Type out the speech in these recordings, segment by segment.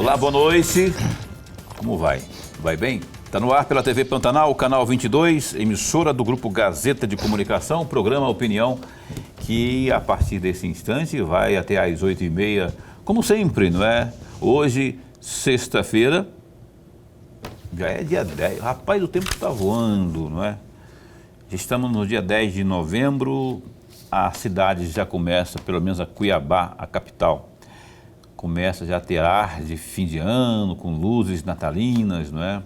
Olá, boa noite. Como vai? Vai bem? Está no ar pela TV Pantanal, canal 22, emissora do Grupo Gazeta de Comunicação, programa Opinião, que a partir desse instante vai até às 8h30, como sempre, não é? Hoje, sexta-feira, já é dia 10. Rapaz, o tempo está voando, não é? Já estamos no dia 10 de novembro, a cidade já começa, pelo menos a Cuiabá, a capital, começa já a ter ar de fim de ano, com luzes natalinas, não é?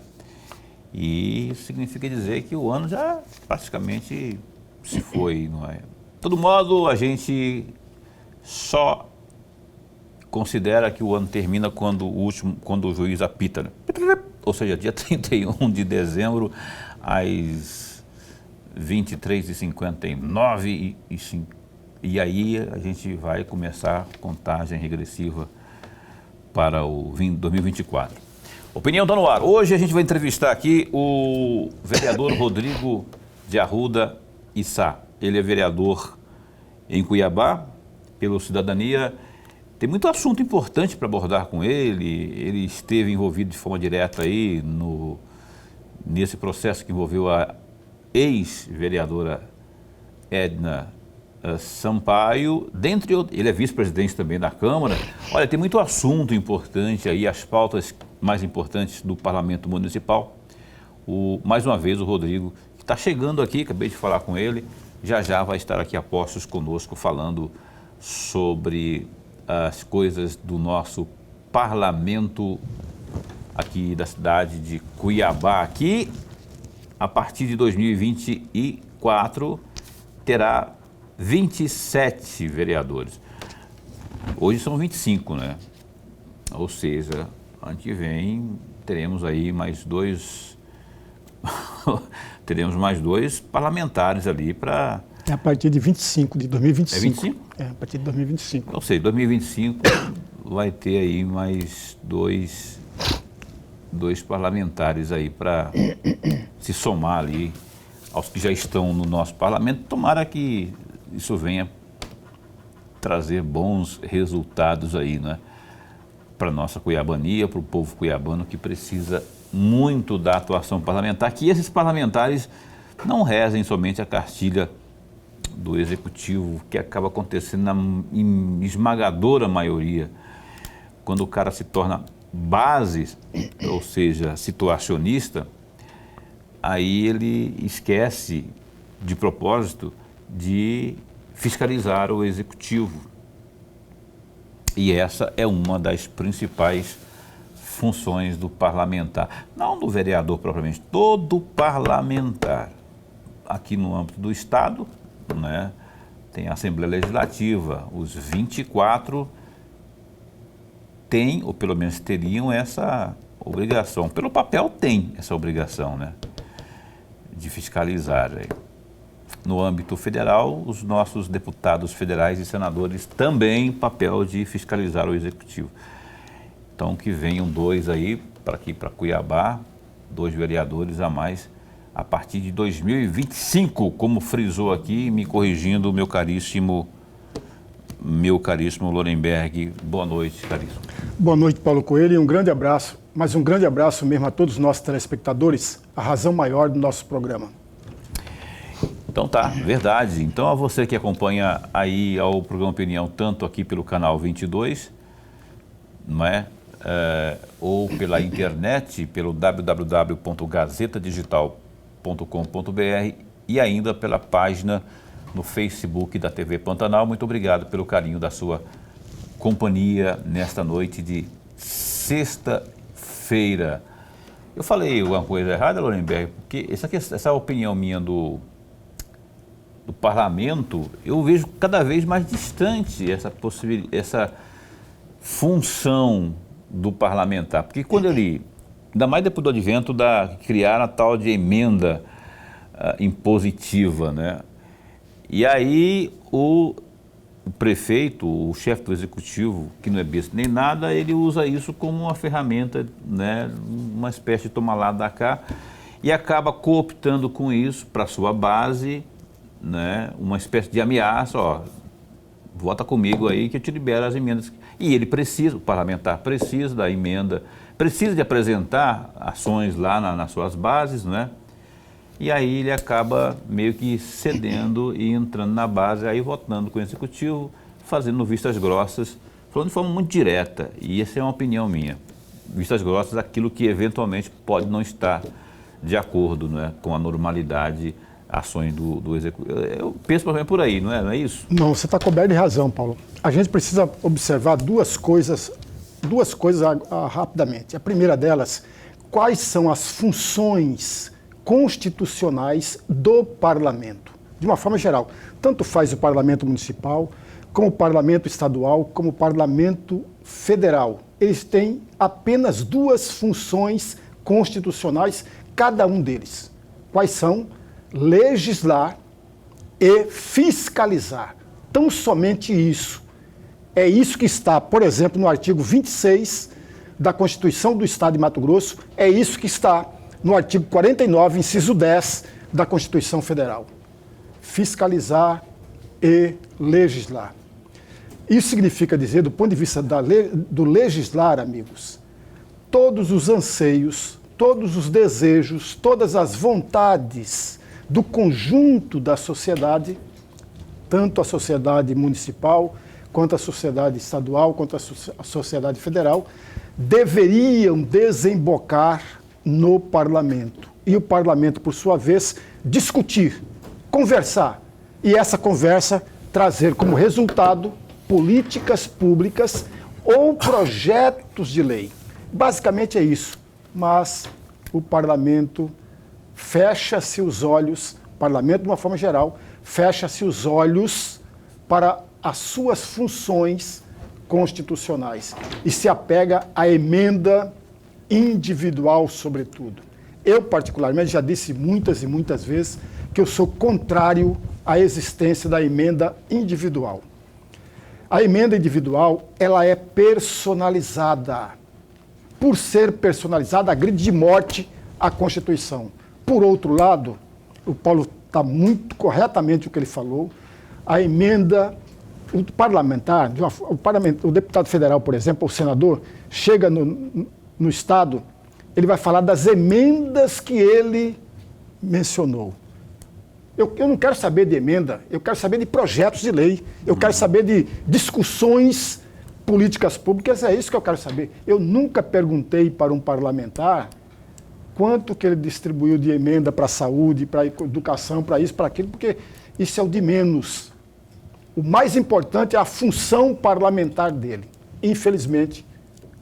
E isso significa dizer que o ano já praticamente se foi, não é? De todo modo, a gente só considera que o ano termina quando o juiz apita, né? Ou seja, dia 31 de dezembro, às 23h59, e aí a gente vai começar a contagem regressiva para o 2024. Opinião está no ar. Hoje a gente vai entrevistar aqui o vereador Rodrigo de Arruda Issá. Ele é vereador em Cuiabá, pelo Cidadania. Tem muito assunto importante para abordar com ele. Ele esteve envolvido de forma direta aí nesse processo que envolveu a ex-vereadora Edna Sampaio, dentre outros. Ele é vice-presidente também da Câmara. Olha, tem muito assunto importante aí, as pautas mais importantes do Parlamento Municipal. Mais uma vez, o Rodrigo, que está chegando aqui, acabei de falar com ele, já vai estar aqui a postos conosco falando sobre as coisas do nosso parlamento aqui da cidade de Cuiabá, que a partir de 2024 terá 27 vereadores. Hoje são 25, né? Ou seja, ano que vem teremos aí mais dois teremos mais dois parlamentares ali para... É a partir de 25, de 2025. É 25? É, a partir de 2025. Ou seja, 2025 vai ter aí mais dois parlamentares aí para se somar ali aos que já estão no nosso parlamento. Tomara que isso venha trazer bons resultados aí, né? Para a nossa cuiabania, para o povo cuiabano que precisa muito da atuação parlamentar, que esses parlamentares não rezem somente a cartilha do executivo, que acaba acontecendo em esmagadora maioria, quando o cara se torna base, ou seja, situacionista, aí ele esquece de propósito de fiscalizar o executivo. E essa é uma das principais funções do parlamentar, não do vereador propriamente, todo parlamentar. Aqui no âmbito do Estado, né, tem a Assembleia Legislativa, os 24 têm, ou pelo menos teriam, essa obrigação. Pelo papel tem essa obrigação, né, de fiscalizar. No âmbito federal, os nossos deputados federais e senadores também papel de fiscalizar o executivo. Então, que venham dois aí para aqui, para Cuiabá, 2 vereadores a mais, a partir de 2025, como frisou aqui, me corrigindo, meu caríssimo Lorenberg. Boa noite, caríssimo. Boa noite, Paulo Coelho, e um grande abraço, mas um grande abraço mesmo a todos os nossos telespectadores, a razão maior do nosso programa. Então tá, verdade. Então a você que acompanha aí ao programa Opinião, tanto aqui pelo canal 22, não é? Ou pela internet, pelo www.gazetadigital.com.br e ainda pela página no Facebook da TV Pantanal. Muito obrigado pelo carinho da sua companhia nesta noite de sexta-feira. Eu falei alguma coisa errada, Lorenberg? Porque essa opinião minha do parlamento, eu vejo cada vez mais distante essa função do parlamentar. Porque quando ele, ainda mais depois do advento criar a tal de emenda impositiva, né? E aí o prefeito, o chefe do executivo, que não é besta nem nada, ele usa isso como uma ferramenta, né? Uma espécie de toma lá da cá, e acaba cooptando com isso para sua base, né? Uma espécie de ameaça, ó, vota comigo aí que eu te libero as emendas. E ele precisa, o parlamentar precisa da emenda, precisa de apresentar ações lá nas suas bases, não é? E aí ele acaba meio que cedendo e entrando na base, aí votando com o executivo, fazendo vistas grossas, falando de forma muito direta, e essa é uma opinião minha. Vistas grossas, aquilo que eventualmente pode não estar de acordo, não é, com a normalidade, ações do executivo. Eu penso também por aí, não é isso? Não, você está coberto de razão, Paulo. A gente precisa observar duas coisas rapidamente. A primeira delas, quais são as funções constitucionais do parlamento, de uma forma geral. Tanto faz o parlamento municipal, como o parlamento estadual, como o parlamento federal. Eles têm apenas duas funções constitucionais, cada um deles. Quais são? Legislar e fiscalizar. Tão somente isso. É isso que está, por exemplo, no artigo 26 da Constituição do Estado de Mato Grosso, é isso que está no artigo 49, inciso 10 da Constituição Federal. Fiscalizar e legislar. Isso significa dizer, do ponto de vista do legislar, amigos, todos os anseios, todos os desejos, todas as vontades do conjunto da sociedade, tanto a sociedade municipal, quanto a sociedade estadual, quanto a sociedade federal, deveriam desembocar no parlamento. E o parlamento, por sua vez, discutir, conversar. E essa conversa trazer como resultado políticas públicas ou projetos de lei. Basicamente é isso. Mas o parlamento fecha-se os olhos, o parlamento de uma forma geral, fecha-se os olhos para as suas funções constitucionais e se apega à emenda individual, sobretudo. Eu, particularmente, já disse muitas e muitas vezes que eu sou contrário à existência da emenda individual. A emenda individual, ela é personalizada. Por ser personalizada, agride de morte a Constituição. Por outro lado, o Paulo está muito corretamente o que ele falou, a emenda, o parlamentar, o deputado federal, por exemplo, o senador, chega no Estado, ele vai falar das emendas que ele mencionou. Eu não quero saber de emenda, eu quero saber de projetos de lei, eu quero saber de discussões políticas públicas, é isso que eu quero saber. Eu nunca perguntei para um parlamentar quanto que ele distribuiu de emenda para a saúde, para a educação, para isso, para aquilo, porque isso é o de menos. O mais importante é a função parlamentar dele. Infelizmente,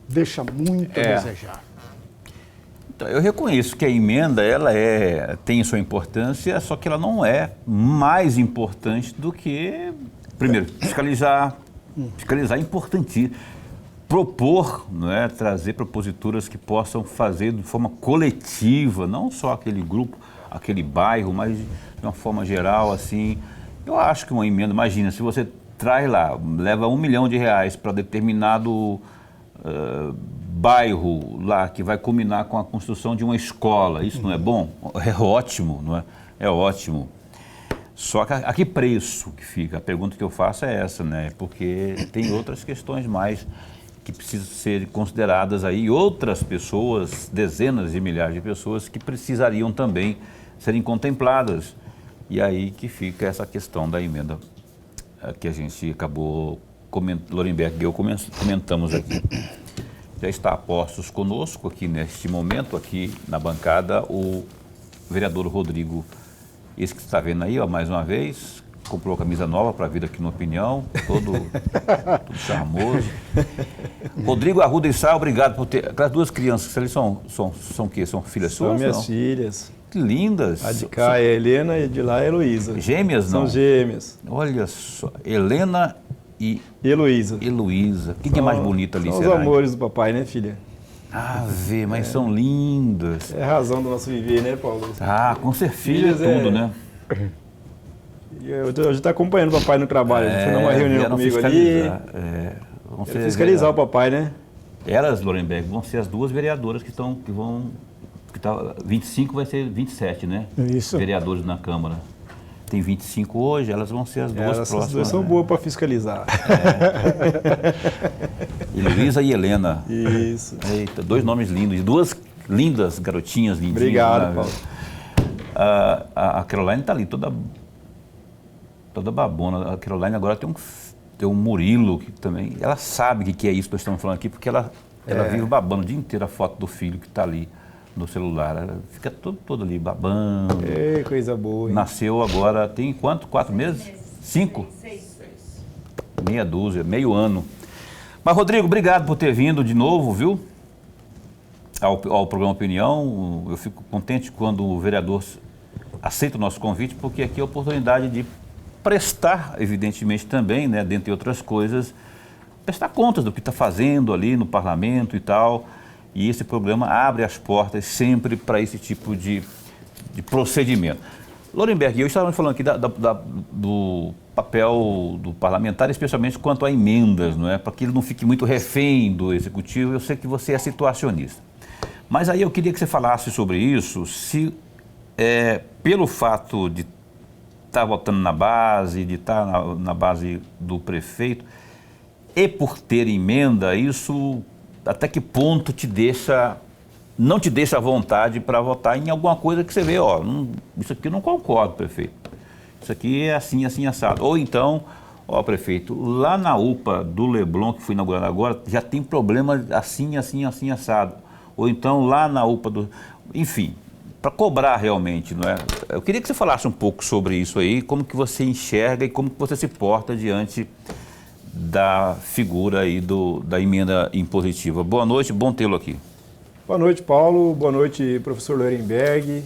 deixa muito a desejar. Então, eu reconheço que a emenda ela tem sua importância, só que ela não é mais importante do que, primeiro, fiscalizar. Fiscalizar é importantíssimo. Propor, não é, trazer proposituras que possam fazer de forma coletiva, não só aquele grupo, aquele bairro, mas de uma forma geral, assim. Eu acho que uma emenda, imagina, se você traz lá, leva R$1 milhão para determinado bairro lá, que vai culminar com a construção de uma escola, isso não é bom? É ótimo, não é? É ótimo. Só que a que preço que fica? A pergunta que eu faço é essa, né? Porque tem outras questões mais que precisam ser consideradas aí, outras pessoas, dezenas de milhares de pessoas que precisariam também serem contempladas. E aí que fica essa questão da emenda que a gente acabou, Lorenberg e eu comentamos aqui. Já está a postos conosco aqui neste momento, aqui na bancada, o vereador Rodrigo, esse que você está vendo aí, ó, mais uma vez, comprou camisa nova para vir aqui no Opinião, todo charmoso. Rodrigo Arruda e Sá, obrigado por ter... Aquelas duas crianças, eles são o quê? São filhas suas? São minhas filhas. Que lindas. A de cá é a Helena e de lá é a Heloísa. Gêmeas, não? São gêmeas. Olha só, Helena e Heloísa. Quem é mais bonita ali, são será? São os amores do papai, né, filha? Mas são lindas. É a razão do nosso viver, né, Paulo? Com ser filha é tudo, né? Hoje está acompanhando o papai no trabalho. Foi numa reunião comigo ali. Vamos fiscalizar o papai, né? Elas, Lorenberg, vão ser as duas vereadoras que 25 vai ser 27, né? Isso. Vereadores na Câmara. tem 25 hoje, elas vão ser as duas próximas. As duas são boas para fiscalizar. E Luísa e Helena. Isso. Eita, 2 nomes lindos, 2 lindas garotinhas lindinhas. Obrigado, Paulo. A Caroline está ali toda babona. A Caroline agora tem um Murilo que também, ela sabe o que é isso que nós estamos falando aqui, porque ela vive babando o dia inteiro a foto do filho que está ali no celular. Ela fica todo ali babando. Coisa boa, hein? Nasceu agora, tem quanto? 4 meses? 5? 6. Meia dúzia, meio ano. Mas, Rodrigo, obrigado por ter vindo de novo, viu? Ao programa Opinião. Eu fico contente quando o vereador aceita o nosso convite, porque aqui é a oportunidade de prestar, evidentemente também, né, dentre outras coisas, prestar contas do que está fazendo ali no parlamento e tal. E esse programa abre as portas sempre para esse tipo de procedimento. Lorenberg, eu estava falando aqui do papel do parlamentar, especialmente quanto a emendas, não é? Para que ele não fique muito refém do executivo. Eu sei que você é situacionista. Mas aí eu queria que você falasse sobre isso, se pelo fato de estar votando na base, de estar na base do prefeito, e por ter emenda, isso até que ponto não te deixa à vontade para votar em alguma coisa que você vê, isso aqui eu não concordo, prefeito. Isso aqui é assim, assim, assado. Ou então, prefeito, lá na UPA do Leblon, que foi inaugurada agora, já tem problema assim, assim, assim, assado. Ou então lá na UPA do... Enfim, para cobrar realmente, não é? Eu queria que você falasse um pouco sobre isso aí, como que você enxerga e como que você se porta diante da figura aí da emenda impositiva. Boa noite, bom tê-lo aqui. Boa noite, Paulo. Boa noite, professor Lorenberg.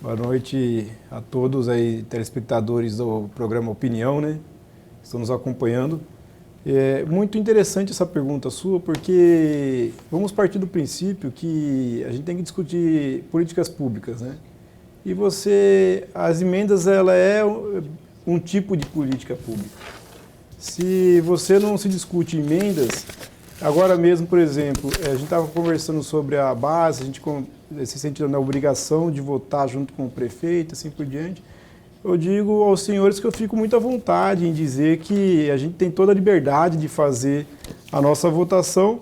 Boa noite a todos aí, telespectadores do programa Opinião, né? Que estão nos acompanhando. É muito interessante essa pergunta sua, porque vamos partir do princípio que a gente tem que discutir políticas públicas, né? E as emendas, ela é um tipo de política pública. Se você não se discute emendas, agora mesmo, por exemplo, a gente estava conversando sobre a base, a gente se sentindo na obrigação de votar junto com o prefeito, assim por diante. Eu digo aos senhores que eu fico muito à vontade em dizer que a gente tem toda a liberdade de fazer a nossa votação,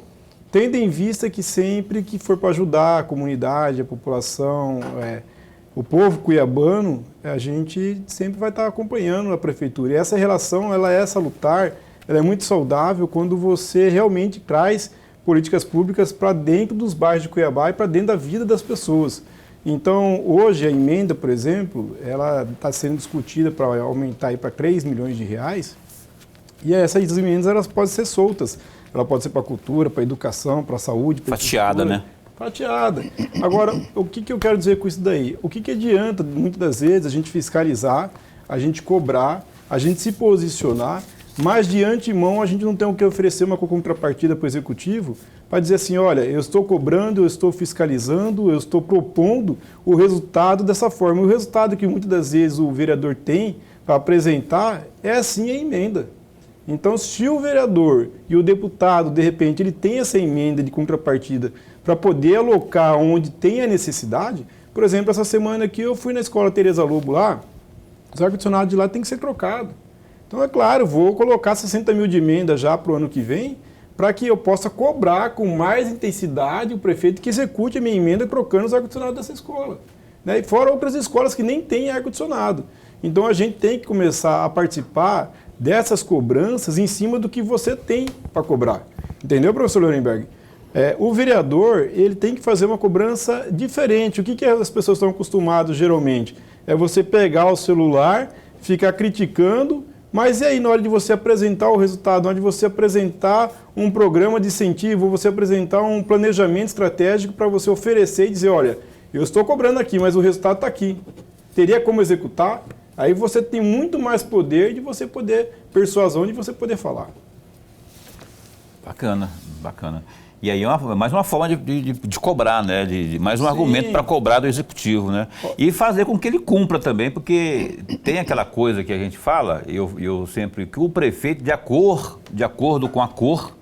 tendo em vista que sempre que for para ajudar a comunidade, a população, o povo cuiabano, a gente sempre vai estar acompanhando a prefeitura. E essa relação, ela é salutar, ela é muito saudável quando você realmente traz políticas públicas para dentro dos bairros de Cuiabá e para dentro da vida das pessoas. Então, hoje a emenda, por exemplo, ela está sendo discutida para aumentar para 3 milhões de reais, e essas emendas elas podem ser soltas. Ela pode ser para a cultura, para a educação, para a saúde. Fatiada, né? Fatiada. Agora, o que eu quero dizer com isso daí? O que adianta, muitas das vezes, a gente fiscalizar, a gente cobrar, a gente se posicionar, mas de antemão a gente não tem o que oferecer uma contrapartida para o executivo para dizer assim, olha, eu estou cobrando, eu estou fiscalizando, eu estou propondo o resultado dessa forma. O resultado que muitas das vezes o vereador tem para apresentar é assim a emenda. Então, se o vereador e o deputado, de repente, ele tem essa emenda de contrapartida para poder alocar onde tem a necessidade, por exemplo, essa semana aqui eu fui na escola Tereza Lobo lá, os ar-condicionados de lá tem que ser trocado. Então, é claro, vou colocar 60 mil de emenda já para o ano que vem, para que eu possa cobrar com mais intensidade o prefeito que execute a minha emenda trocando os ar-condicionados dessa escola. Né? E fora outras escolas que nem têm ar-condicionado. Então, a gente tem que começar a participar dessas cobranças em cima do que você tem para cobrar. Entendeu, professor Lorenberg? O vereador, ele tem que fazer uma cobrança diferente. O que as pessoas estão acostumadas geralmente? É você pegar o celular, ficar criticando, mas e aí na hora de você apresentar o resultado, na hora de você apresentar um programa de incentivo, você apresentar um planejamento estratégico para você oferecer e dizer, olha, eu estou cobrando aqui, mas o resultado está aqui. Teria como executar? Aí você tem muito mais poder de você poder, persuasão de você poder falar. Bacana, bacana. E aí é mais uma forma de cobrar, né? Mais um Sim. argumento para cobrar do executivo, né? E fazer com que ele cumpra também, porque tem aquela coisa que a gente fala, eu sempre, que o prefeito, de acordo com a cor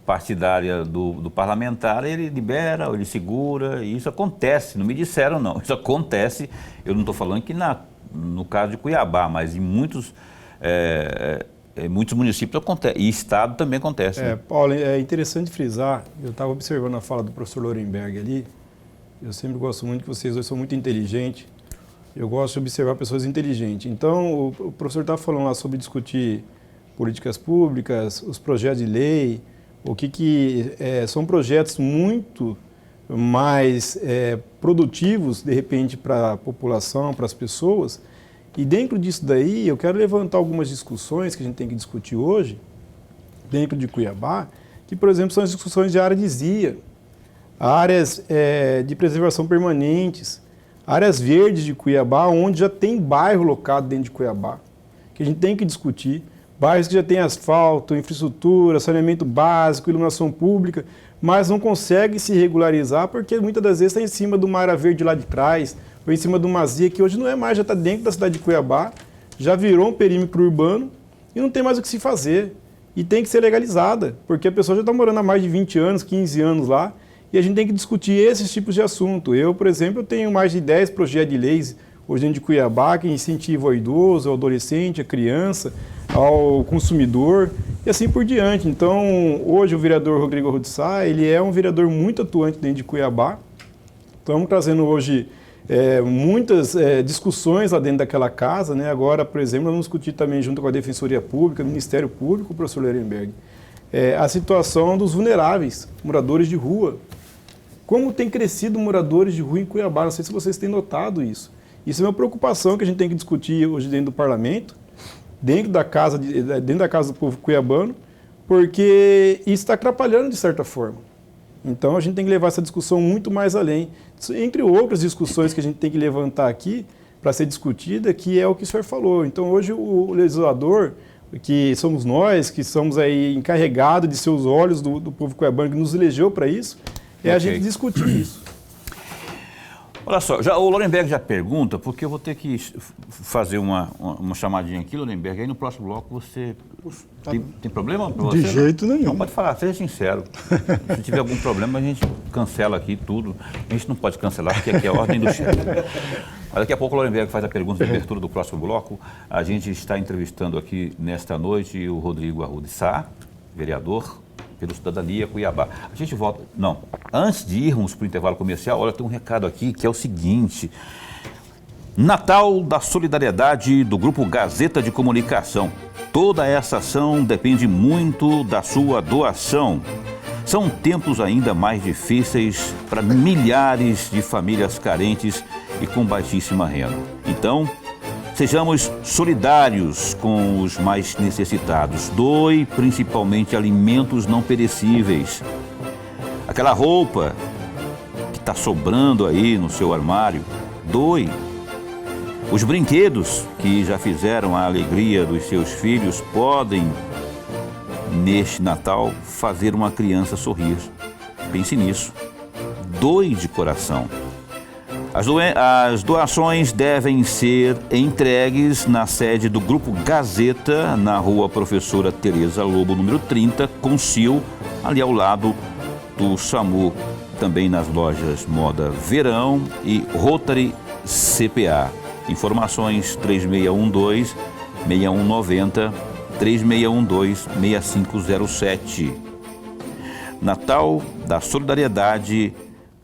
partidária do parlamentar, ele libera, ele segura, e isso acontece, não me disseram não, isso acontece, eu não estou falando que no caso de Cuiabá, mas em muitos municípios acontece, e estado também acontece. Né? Paulo, é interessante frisar, eu estava observando a fala do professor Lorenberg ali, eu sempre gosto muito que vocês dois são muito inteligentes, eu gosto de observar pessoas inteligentes. Então, o professor estava falando lá sobre discutir políticas públicas, os projetos de lei, são projetos muito mais produtivos, de repente, para a população, para as pessoas. E dentro disso daí, eu quero levantar algumas discussões que a gente tem que discutir hoje, dentro de Cuiabá, que, por exemplo, são as discussões de área de ZIA, áreas de preservação permanentes, áreas verdes de Cuiabá, onde já tem bairro locado dentro de Cuiabá, que a gente tem que discutir. Bairros que já têm asfalto, infraestrutura, saneamento básico, iluminação pública, mas não consegue se regularizar porque muitas das vezes está em cima de uma área verde lá de trás, ou em cima de uma ZIA que hoje não é mais, já está dentro da cidade de Cuiabá, já virou um perímetro urbano e não tem mais o que se fazer. E tem que ser legalizada, porque a pessoa já está morando há mais de 20 anos, 15 anos lá, e a gente tem que discutir esses tipos de assunto. Eu, por exemplo, tenho mais de 10 projetos de leis hoje dentro de Cuiabá que incentivam ao idoso, ao adolescente, à criança, ao consumidor e assim por diante. Então, hoje o vereador Rodrigo Arruda de Sá, ele é um vereador muito atuante dentro de Cuiabá. Estamos trazendo hoje muitas discussões lá dentro daquela casa, né? Agora, por exemplo, nós vamos discutir também junto com a Defensoria Pública, o Ministério Público, o professor Lorenberg, a situação dos vulneráveis, moradores de rua. Como tem crescido moradores de rua em Cuiabá? Não sei se vocês têm notado isso. Isso é uma preocupação que a gente tem que discutir hoje dentro do parlamento, dentro da casa do povo cuiabano, porque isso está atrapalhando de certa forma. Então a gente tem que levar essa discussão muito mais além. Entre outras discussões que a gente tem que levantar aqui para ser discutida, que é o que o senhor falou. Então hoje o legislador, que somos nós, que somos aí encarregados de ser os olhos do povo cuiabano, que nos elegeu para isso, a gente discutir isso. Olha só, o Lorenberg já pergunta, porque eu vou ter que fazer uma chamadinha aqui, Lorenberg, aí no próximo bloco você... Tem problema para você? De jeito nenhum. Não, pode falar, seja sincero. Se tiver algum problema, a gente cancela aqui tudo. A gente não pode cancelar, porque aqui é a ordem do chefe. Daqui a pouco o Lorenberg faz a pergunta de abertura do próximo bloco. A gente está entrevistando aqui nesta noite o Rodrigo Arruda de Sá, vereador pelo Cidadania Cuiabá. A gente volta... Não, antes de irmos para o intervalo comercial, olha, tem um recado aqui que é o seguinte: Natal da Solidariedade do Grupo Gazeta de Comunicação. Toda essa ação depende muito da sua doação. São tempos ainda mais difíceis para milhares de famílias carentes e com baixíssima renda. Então, sejamos solidários com os mais necessitados. Doe principalmente alimentos não perecíveis. Aquela roupa que está sobrando aí no seu armário, doe. Os brinquedos que já fizeram a alegria dos seus filhos podem, neste Natal, fazer uma criança sorrir. Pense nisso. Doe de coração. As doações devem ser entregues na sede do Grupo Gazeta, na rua Professora Tereza Lobo, número 30, Concil, ali ao lado do SAMU. Também nas lojas Moda Verão e Rotary CPA. Informações 3612-6190, 3612-6507. Natal da Solidariedade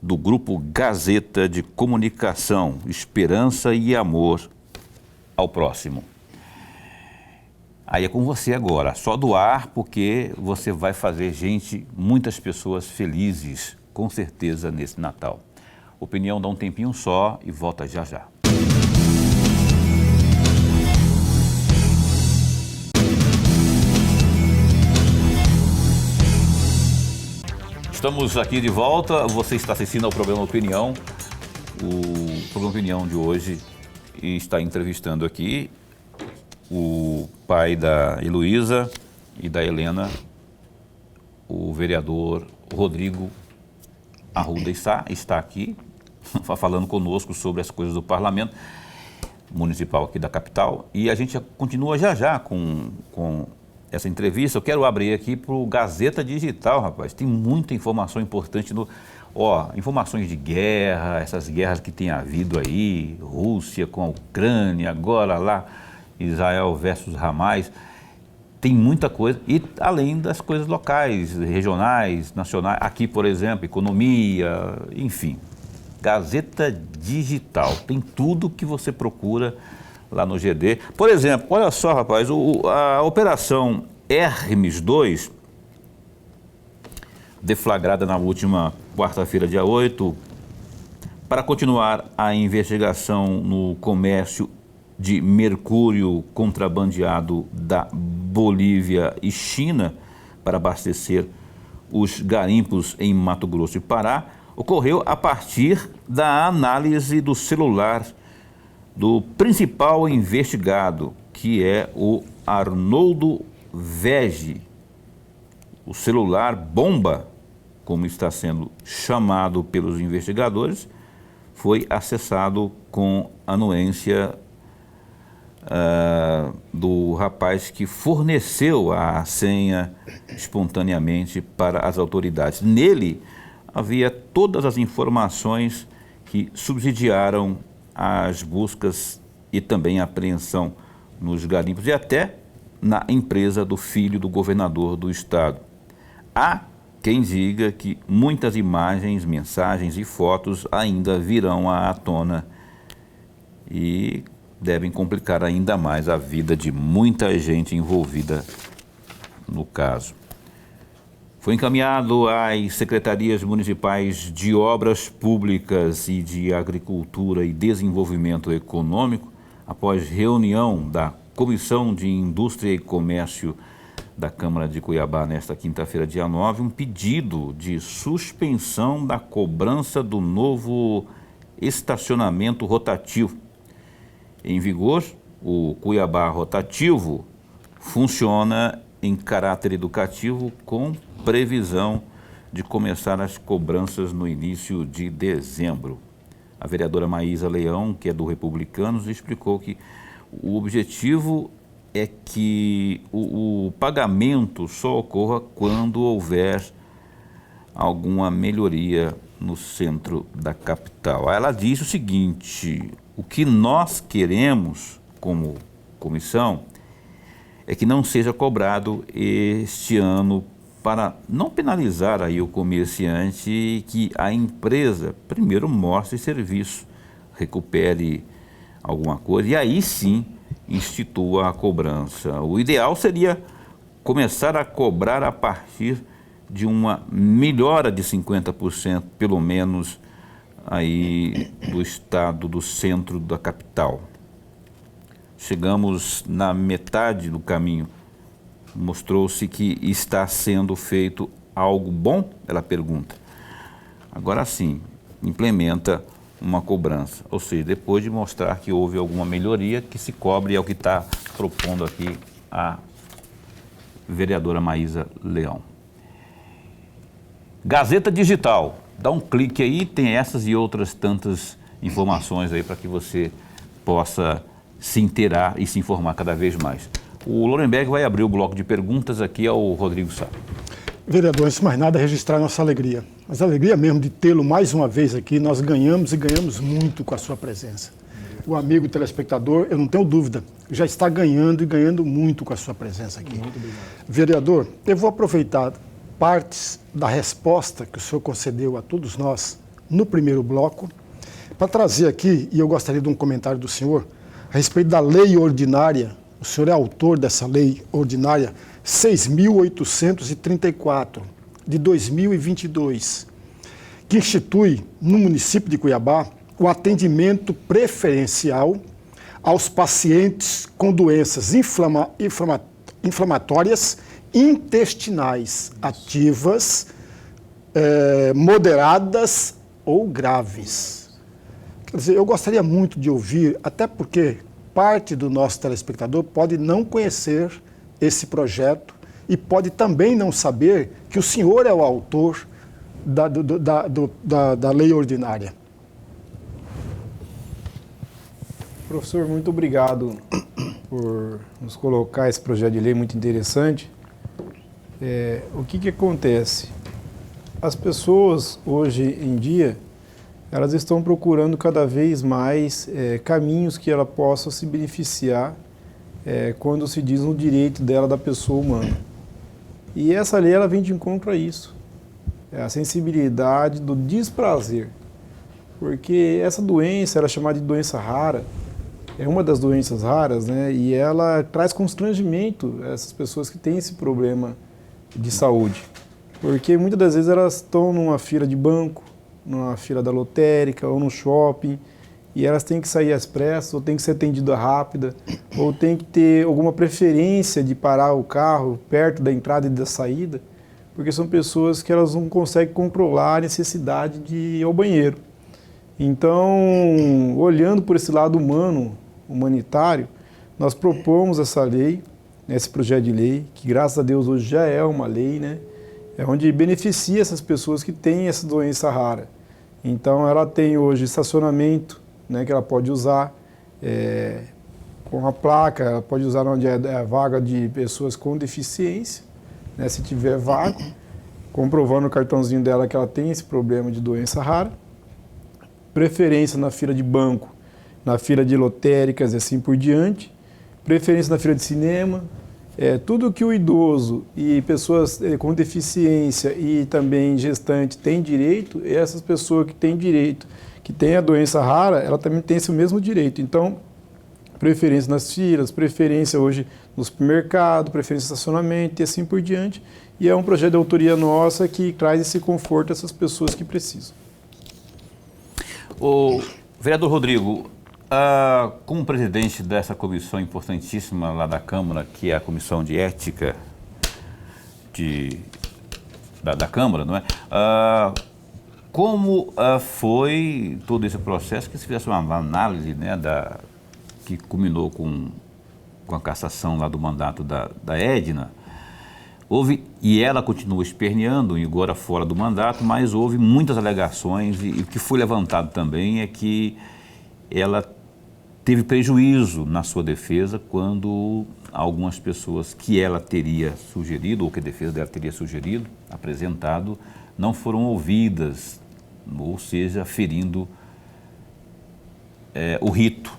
do Grupo Gazeta de Comunicação, esperança e amor ao próximo. Aí é com você agora, só doar, porque você vai fazer muitas pessoas felizes, com certeza, nesse Natal. Opinião dá um tempinho só e volta já já. Estamos aqui de volta, você está assistindo ao programa Opinião. O programa Opinião de hoje está entrevistando aqui o pai da Heloísa e da Helena, o vereador Rodrigo Arruda de Sá, está aqui falando conosco sobre as coisas do Parlamento Municipal aqui da capital. E a gente continua já com essa entrevista. Eu quero abrir aqui para o Gazeta Digital, rapaz. Tem muita informação importante no... informações de guerra, essas guerras que tem havido aí, Rússia com a Ucrânia, agora lá, Israel versus Hamas, tem muita coisa, e além das coisas locais, regionais, nacionais, aqui, por exemplo, economia, enfim. Gazeta Digital, tem tudo que você procura lá no GD. Por exemplo, olha só, rapaz, a Operação Hermes 2, deflagrada na última quarta-feira, dia 8, para continuar a investigação no comércio de mercúrio contrabandeado da Bolívia e China para abastecer os garimpos em Mato Grosso e Pará, ocorreu a partir da análise do celular do principal investigado, que é o Arnoldo Vege. O celular bomba, como está sendo chamado pelos investigadores, foi acessado com anuência do rapaz que forneceu a senha espontaneamente para as autoridades. Nele havia todas as informações que subsidiaram as buscas e também a apreensão nos garimpos e até na empresa do filho do governador do estado. Há quem diga que muitas imagens, mensagens e fotos ainda virão à tona e devem complicar ainda mais a vida de muita gente envolvida no caso. Foi encaminhado às secretarias municipais de Obras Públicas e de Agricultura e Desenvolvimento Econômico, após reunião da Comissão de Indústria e Comércio da Câmara de Cuiabá nesta quinta-feira, dia 9, um pedido de suspensão da cobrança do novo estacionamento rotativo. Em vigor, o Cuiabá Rotativo funciona em caráter educativo com previsão de começar as cobranças no início de dezembro. A vereadora Maísa Leão, que é do Republicanos, explicou que o objetivo é que o pagamento só ocorra quando houver alguma melhoria no centro da capital. Ela disse o seguinte: o que nós queremos como comissão é que não seja cobrado este ano para não penalizar aí o comerciante e que a empresa primeiro mostre serviço, recupere alguma coisa e aí sim institua a cobrança. O ideal seria começar a cobrar a partir de uma melhora de 50%, pelo menos, aí do estado, do centro da capital. Chegamos na metade do caminho. Mostrou-se que está sendo feito algo bom? Ela pergunta. Agora sim, implementa uma cobrança, ou seja, depois de mostrar que houve alguma melhoria, que se cobre, é o que está propondo aqui a vereadora Maísa Leão. Gazeta Digital, dá um clique aí, tem essas e outras tantas informações aí para que você possa se inteirar e se informar cada vez mais. O Lorenberg vai abrir o bloco de perguntas aqui ao Rodrigo Sá. Vereador, antes de mais nada, registrar nossa alegria. Mas a alegria mesmo de tê-lo mais uma vez aqui, nós ganhamos e ganhamos muito com a sua presença. O amigo telespectador, eu não tenho dúvida, já está ganhando e ganhando muito com a sua presença aqui. Muito obrigado. Vereador, eu vou aproveitar partes da resposta que o senhor concedeu a todos nós no primeiro bloco para trazer aqui, e eu gostaria de um comentário do senhor, a respeito da lei ordinária. O senhor é autor dessa lei ordinária 6.834, de 2022, que institui no município de Cuiabá o atendimento preferencial aos pacientes com doenças inflamatórias intestinais ativas, moderadas ou graves. Quer dizer, eu gostaria muito de ouvir, até porque parte do nosso telespectador pode não conhecer esse projeto e pode também não saber que o senhor é o autor da lei ordinária. Professor, muito obrigado por nos colocar esse projeto de lei muito interessante. O que acontece? As pessoas, hoje em dia, elas estão procurando cada vez mais caminhos que ela possa se beneficiar quando se diz no direito dela, da pessoa humana. E essa lei, ela vem de encontro a isso. É a sensibilidade do desprazer. Porque essa doença, ela é chamada de doença rara, é uma das doenças raras, né? E ela traz constrangimento a essas pessoas que têm esse problema de saúde. Porque muitas das vezes elas estão numa fila de banco, numa fila da lotérica ou no shopping, e elas têm que sair às pressas, ou têm que ser atendidas rápida, ou têm que ter alguma preferência de parar o carro perto da entrada e da saída, porque são pessoas que elas não conseguem controlar a necessidade de ir ao banheiro. Então, olhando por esse lado humano, humanitário, nós propomos essa lei, esse projeto de lei, que graças a Deus hoje já é uma lei, né? É onde beneficia essas pessoas que têm essa doença rara. Então, ela tem hoje estacionamento, né, que ela pode usar com a placa, ela pode usar onde é a vaga de pessoas com deficiência, né, se tiver vaga, comprovando o cartãozinho dela que ela tem esse problema de doença rara. Preferência na fila de banco, na fila de lotéricas e assim por diante. Preferência na fila de cinema. Tudo que o idoso e pessoas com deficiência e também gestante têm direito, essas pessoas que têm direito, que têm a doença rara, ela também tem esse mesmo direito. Então, preferência nas filas, preferência hoje no supermercado, preferência no estacionamento e assim por diante. E é um projeto de autoria nossa que traz esse conforto a essas pessoas que precisam. O vereador Rodrigo, como presidente dessa comissão importantíssima lá da Câmara, que é a Comissão de Ética da Câmara, não é? Como foi todo esse processo, que se fizesse uma análise, né, que culminou com a cassação lá do mandato da Edna? E ela continua esperneando, agora fora do mandato, mas houve muitas alegações, e o que foi levantado também é que ela teve prejuízo na sua defesa quando algumas pessoas que ela teria sugerido, ou que a defesa dela teria sugerido, apresentado, não foram ouvidas, ou seja, ferindo o rito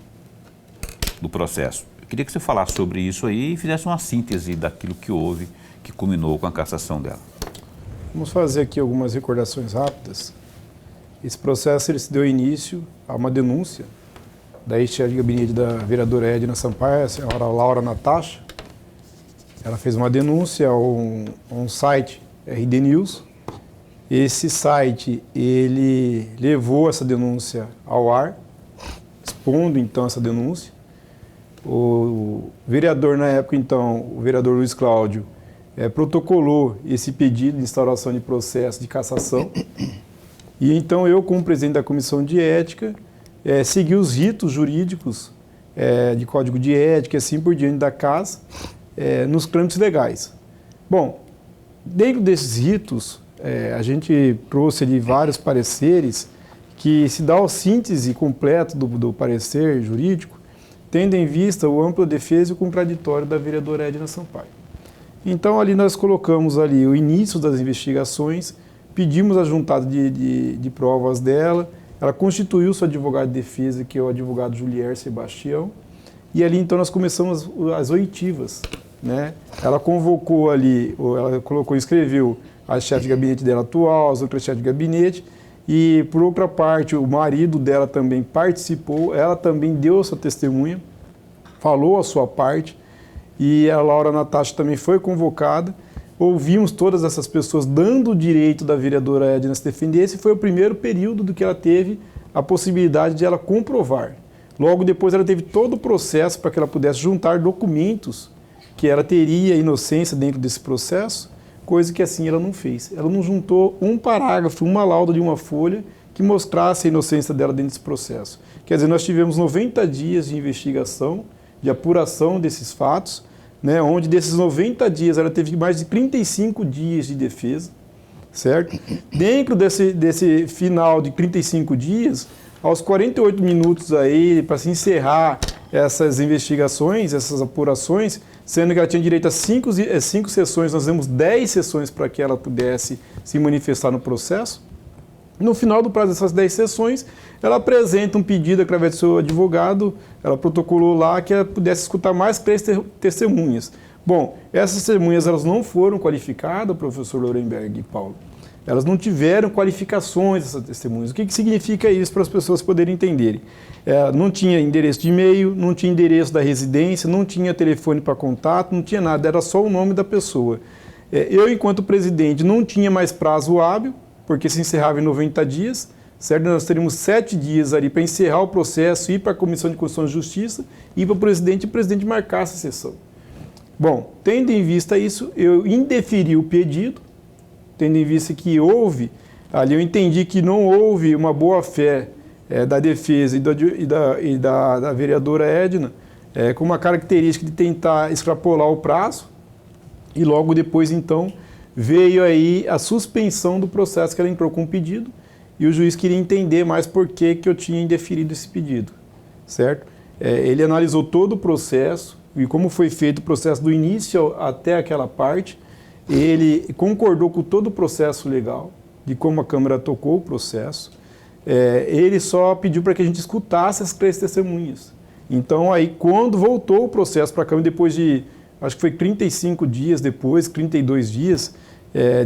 do processo. Eu queria que você falasse sobre isso aí e fizesse uma síntese daquilo que houve, que culminou com a cassação dela. Vamos fazer aqui algumas recordações rápidas. Esse processo ele se deu início a uma denúncia da ex-chefe de gabinete da vereadora Edna Sampaio, a senhora Laura Natasha. Ela fez uma denúncia a um site, RD News. Esse site, ele levou essa denúncia ao ar, expondo então essa denúncia. O vereador na época, então, o vereador Luiz Cláudio, protocolou esse pedido de instauração de processo de cassação. E então eu, como presidente da Comissão de Ética, segui os ritos jurídicos de Código de Ética, assim por diante da casa, nos trâmites legais. Bom, dentro desses ritos, a gente trouxe ali vários pareceres que se dá a síntese completa do parecer jurídico, tendo em vista o ampla defesa e o contraditório da vereadora Edna Sampaio. Então, ali nós colocamos ali o início das investigações, pedimos a juntada de provas dela, ela constituiu seu advogado de defesa, que é o advogado Julier Sebastião, e ali então nós começamos as oitivas, né? Ela convocou ali, ela escreveu a chefe de gabinete dela atual, as outras chefes de gabinete, e por outra parte o marido dela também participou, ela também deu sua testemunha, falou a sua parte, e a Laura Natasha também foi convocada. Ouvimos todas essas pessoas dando o direito da vereadora Edna se defender. Esse foi o primeiro período do que ela teve a possibilidade de ela comprovar. Logo depois ela teve todo o processo para que ela pudesse juntar documentos que ela teria inocência dentro desse processo, coisa que assim ela não fez. Ela não juntou um parágrafo, uma lauda de uma folha que mostrasse a inocência dela dentro desse processo. Quer dizer, nós tivemos 90 dias de investigação, de apuração desses fatos, né, onde desses 90 dias ela teve mais de 35 dias de defesa, certo? Dentro desse final de 35 dias, aos 48 minutos aí, para se encerrar essas investigações, essas apurações, sendo que ela tinha direito a 5 sessões, nós demos 10 sessões para que ela pudesse se manifestar no processo. No final do prazo dessas 10 sessões, ela apresenta um pedido através do seu advogado, ela protocolou lá que ela pudesse escutar mais 3 testemunhas. Bom, essas testemunhas elas não foram qualificadas, professor Lorenberg e Paulo. Elas não tiveram qualificações, essas testemunhas. O que significa isso para as pessoas poderem entenderem? Não tinha endereço de e-mail, não tinha endereço da residência, não tinha telefone para contato, não tinha nada, era só o nome da pessoa. Eu, enquanto presidente, não tinha mais prazo hábil, porque se encerrava em 90 dias, certo? Nós teríamos 7 dias ali para encerrar o processo, ir para a Comissão de Constituição e Justiça, ir para o presidente e o presidente marcar essa sessão. Bom, tendo em vista isso, eu indeferi o pedido, tendo em vista que houve, ali eu entendi que não houve uma boa-fé da defesa e da vereadora Edna, com uma característica de tentar extrapolar o prazo, e logo depois, então, veio aí a suspensão do processo que ela entrou com o pedido, e o juiz queria entender mais por que eu tinha indeferido esse pedido, certo? Ele analisou todo o processo, e como foi feito o processo do início até aquela parte, ele concordou com todo o processo legal, de como a Câmara tocou o processo. Ele só pediu para que a gente escutasse as 3 testemunhas. Então, aí, quando voltou o processo para a Câmara, depois de, acho que foi 35 dias depois, 32 dias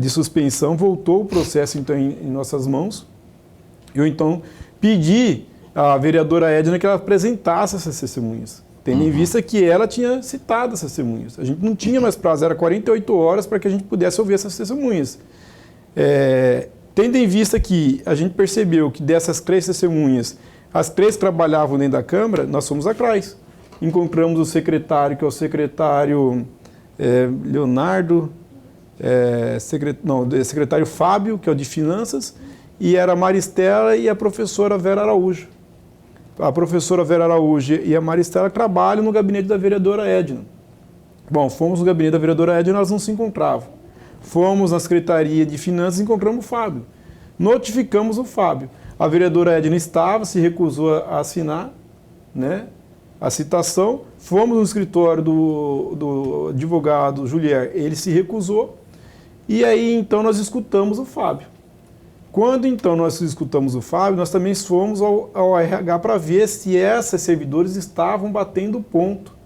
de suspensão, voltou o processo, então, em nossas mãos. Eu, então, pedi à vereadora Edna que ela apresentasse essas testemunhas, tendo em vista que ela tinha citado essas testemunhas. A gente não tinha mais prazo, era 48 horas para que a gente pudesse ouvir essas testemunhas. Tendo em vista que a gente percebeu que dessas 3 testemunhas, as 3 trabalhavam dentro da Câmara, nós fomos atrás. Encontramos o secretário, que é o secretário Leonardo, secretário Fábio, que é o de Finanças, e era a Maristela e a professora Vera Araújo. A professora Vera Araújo e a Maristela trabalham no gabinete da vereadora Edna. Bom, fomos no gabinete da vereadora Edna e elas não se encontravam. Fomos na Secretaria de Finanças e encontramos o Fábio. Notificamos o Fábio. A vereadora Edna estava, se recusou a assinar, né, a citação. Fomos no escritório do advogado Julier, ele se recusou. E aí, então, nós escutamos o Fábio. Quando, então, nós escutamos o Fábio, nós também fomos ao RH para ver se essas servidores estavam batendo ponto.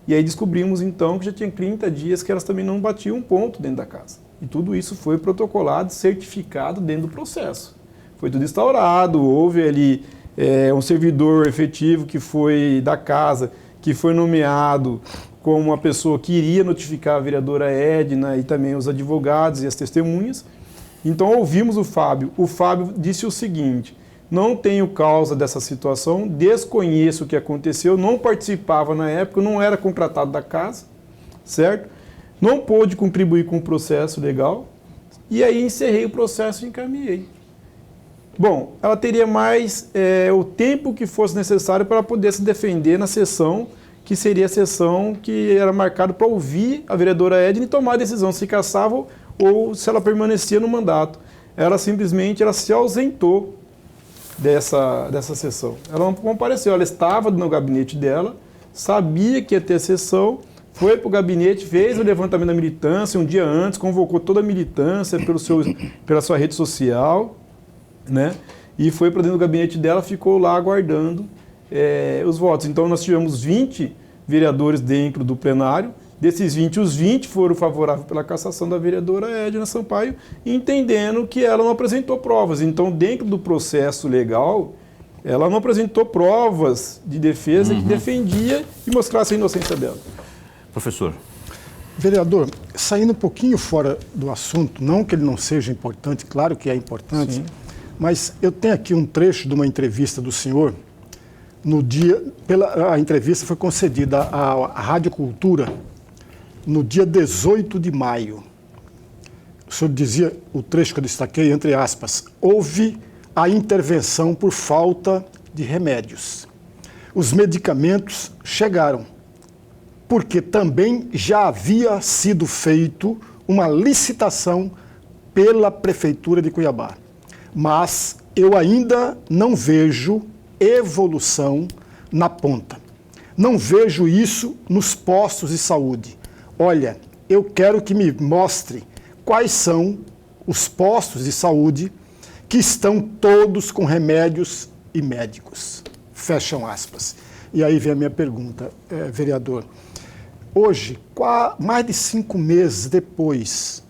E aí descobrimos, então, que já tinha 30 dias que elas também não batiam ponto dentro da casa. E tudo isso foi protocolado, certificado dentro do processo. Foi tudo instaurado, houve ali um servidor efetivo que foi da casa, que foi nomeado como uma pessoa que iria notificar a vereadora Edna e também os advogados e as testemunhas. Então, ouvimos o Fábio. O Fábio disse o seguinte: não tenho causa dessa situação, desconheço o que aconteceu, não participava na época, não era contratado da casa, certo? Não pôde contribuir com o processo legal, e aí encerrei o processo e encaminhei. Bom, ela teria mais o tempo que fosse necessário para poder se defender na sessão, que seria a sessão que era marcada para ouvir a vereadora Edna e tomar a decisão se cassava ou se ela permanecia no mandato. Ela simplesmente se ausentou dessa sessão. Ela não compareceu, ela estava no gabinete dela, sabia que ia ter a sessão, foi para o gabinete, fez o levantamento da militância um dia antes, convocou toda a militância pela sua rede social, né? E foi para dentro do gabinete dela, ficou lá aguardando os votos. Então nós tivemos 20 vereadores dentro do plenário. Desses 20, os 20 foram favoráveis pela cassação da vereadora Edna Sampaio, entendendo que ela não apresentou provas. Então, dentro do processo legal, ela não apresentou provas de defesa que defendia e mostrasse a inocência dela. Professor. Vereador, saindo um pouquinho fora do assunto, não que ele não seja importante, claro que é importante, sim, mas eu tenho aqui um trecho de uma entrevista do senhor, a entrevista foi concedida à Rádio Cultura, no dia 18 de maio, o senhor dizia, o trecho que eu destaquei, entre aspas, houve a intervenção por falta de remédios. Os medicamentos chegaram, porque também já havia sido feito uma licitação pela Prefeitura de Cuiabá. Mas eu ainda não vejo evolução na ponta. Não vejo isso nos postos de saúde. Olha, eu quero que me mostre quais são os postos de saúde que estão todos com remédios e médicos. Fecham aspas. E aí vem a minha pergunta, vereador. Hoje, mais de 5 meses depois,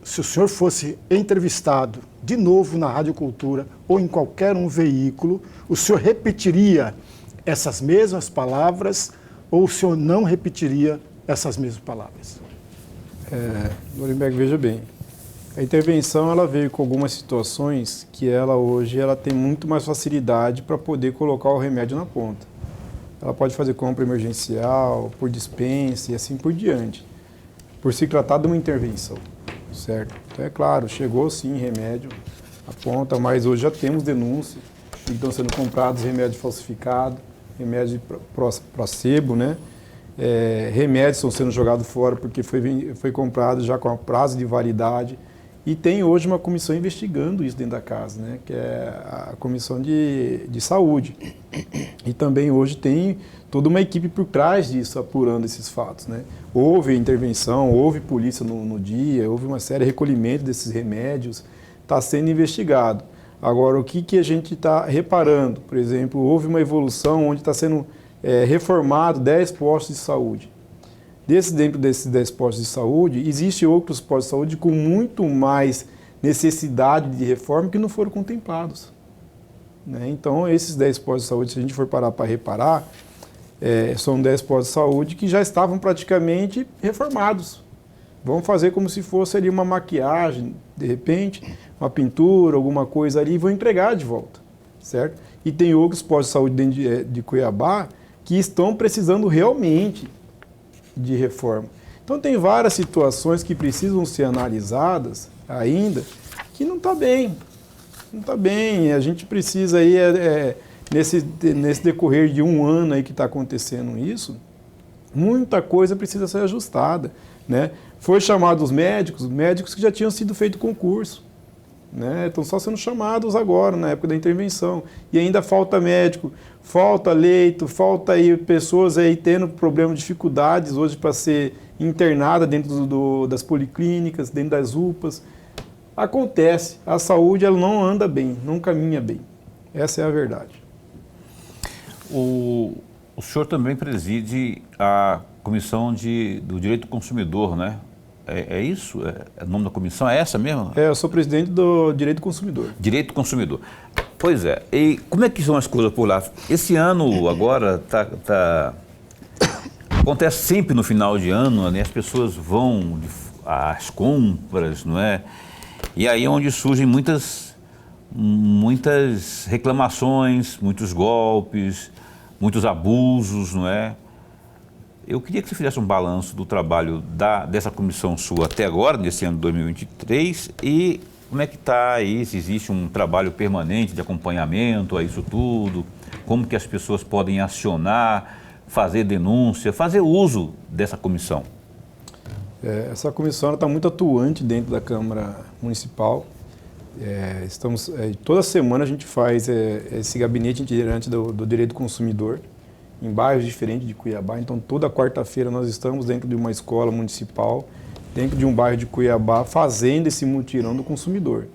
se o senhor fosse entrevistado de novo na Rádio Cultura ou em qualquer um veículo, o senhor repetiria essas mesmas palavras ou o senhor não repetiria essas mesmas palavras? Nuremberg, veja bem, a intervenção ela veio com algumas situações que hoje ela tem muito mais facilidade para poder colocar o remédio na ponta. Ela pode fazer compra emergencial, por dispensa e assim por diante, por se tratar de uma intervenção, certo? Então é claro, chegou sim remédio à ponta, mas hoje já temos denúncias que estão sendo comprados remédio falsificado, remédio placebo, né? Remédios estão sendo jogados fora porque foi comprado já com prazo de validade. E tem hoje uma comissão investigando isso dentro da casa, né? Que é a comissão de saúde. E também hoje tem toda uma equipe por trás disso, apurando esses fatos, né? Houve intervenção, houve polícia no dia, houve uma série de recolhimento desses remédios, está sendo investigado. Agora, o que a gente está reparando? Por exemplo, houve uma evolução onde está sendo reformado 10 postos de saúde. Dentro desses 10 postos de saúde, existem outros postos de saúde com muito mais necessidade de reforma que não foram contemplados, né? Então, esses 10 postos de saúde, se a gente for parar para reparar, são 10 postos de saúde que já estavam praticamente reformados. Vamos fazer como se fosse ali uma maquiagem, de repente, uma pintura, alguma coisa ali, e vão entregar de volta, certo? E tem outros postos de saúde dentro de Cuiabá que estão precisando realmente de reforma. Então tem várias situações que precisam ser analisadas ainda, que não está bem. Não está bem. A gente precisa aí, nesse decorrer de 1 ano aí que está acontecendo isso, muita coisa precisa ser ajustada, né? Foi chamado os médicos que já tinham sido feito concurso, né? Estão só sendo chamados agora, na época da intervenção. E ainda falta médico, falta leito, falta aí pessoas aí tendo problemas, dificuldades hoje para ser internada dentro das policlínicas, dentro das UPAs. Acontece, a saúde ela não anda bem, não caminha bem. Essa é a verdade. O senhor também preside a Comissão do Direito do Consumidor, né? É isso? O nome da comissão é essa mesmo? Eu sou presidente do Direito do Consumidor. Direito do Consumidor. Pois é. E como é que são as coisas por lá? Esse ano agora acontece sempre no final de ano, né? As pessoas vão às compras, não é? E aí é onde surgem muitas reclamações, muitos golpes, muitos abusos, não é? Eu queria que você fizesse um balanço do trabalho dessa comissão sua até agora, nesse ano de 2023, e como é que está aí, se existe um trabalho permanente de acompanhamento a isso tudo, como que as pessoas podem acionar, fazer denúncia, fazer uso dessa comissão. Essa comissão está muito atuante dentro da Câmara Municipal. Toda semana a gente faz esse gabinete itinerante do direito do consumidor, em bairros diferentes de Cuiabá. Então, toda quarta-feira nós estamos dentro de uma escola municipal, dentro de um bairro de Cuiabá, fazendo esse mutirão do consumidor,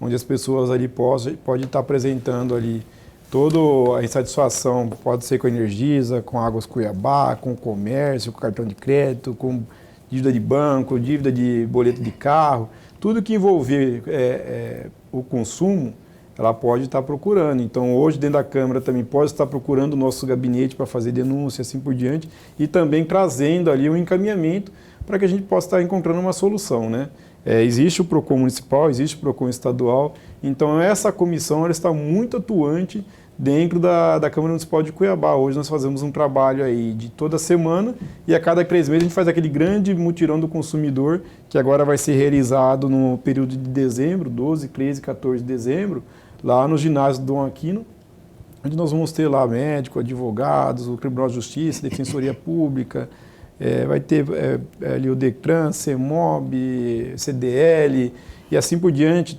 onde as pessoas ali podem estar apresentando ali toda a insatisfação, pode ser com a Energisa, com Águas Cuiabá, com o comércio, com cartão de crédito, com dívida de banco, dívida de boleto de carro, tudo que envolver o consumo, ela pode estar procurando. Então, hoje, dentro da Câmara, também pode estar procurando o nosso gabinete para fazer denúncia, assim por diante, e também trazendo ali um encaminhamento para que a gente possa estar encontrando uma solução, né? Existe o PROCON municipal, existe o PROCON estadual, então essa comissão ela está muito atuante dentro da Câmara Municipal de Cuiabá. Hoje nós fazemos um trabalho aí de toda semana e a cada 3 meses a gente faz aquele grande mutirão do consumidor, que agora vai ser realizado no período de dezembro, 12, 13 e 14 de dezembro, lá no ginásio do Dom Aquino, onde nós vamos ter lá médico, advogados, o Tribunal de Justiça, Defensoria Pública, vai ter ali o DECRAN, CEMOB, CDL e assim por diante,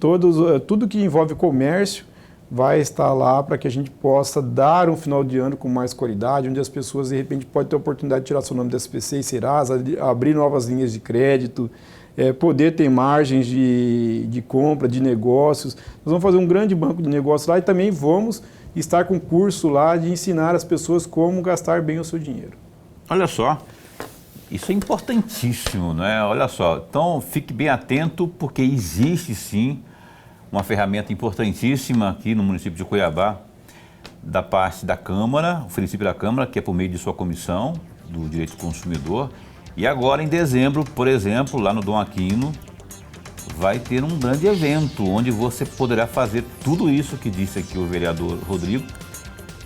tudo que envolve comércio vai estar lá para que a gente possa dar um final de ano com mais qualidade, onde as pessoas, de repente, podem ter a oportunidade de tirar seu nome do SPC e Serasa, abrir novas linhas de crédito, poder ter margens de compra, de negócios. Nós vamos fazer um grande banco de negócios lá e também vamos estar com curso lá de ensinar as pessoas como gastar bem o seu dinheiro. Olha só, isso é importantíssimo, né? Olha só, então fique bem atento, porque existe sim uma ferramenta importantíssima aqui no município de Cuiabá, da parte da Câmara, oferecida pela Câmara, que é por meio de sua comissão do Direito do Consumidor. E agora, em dezembro, por exemplo, lá no Dom Aquino, vai ter um grande evento, onde você poderá fazer tudo isso que disse aqui o vereador Rodrigo,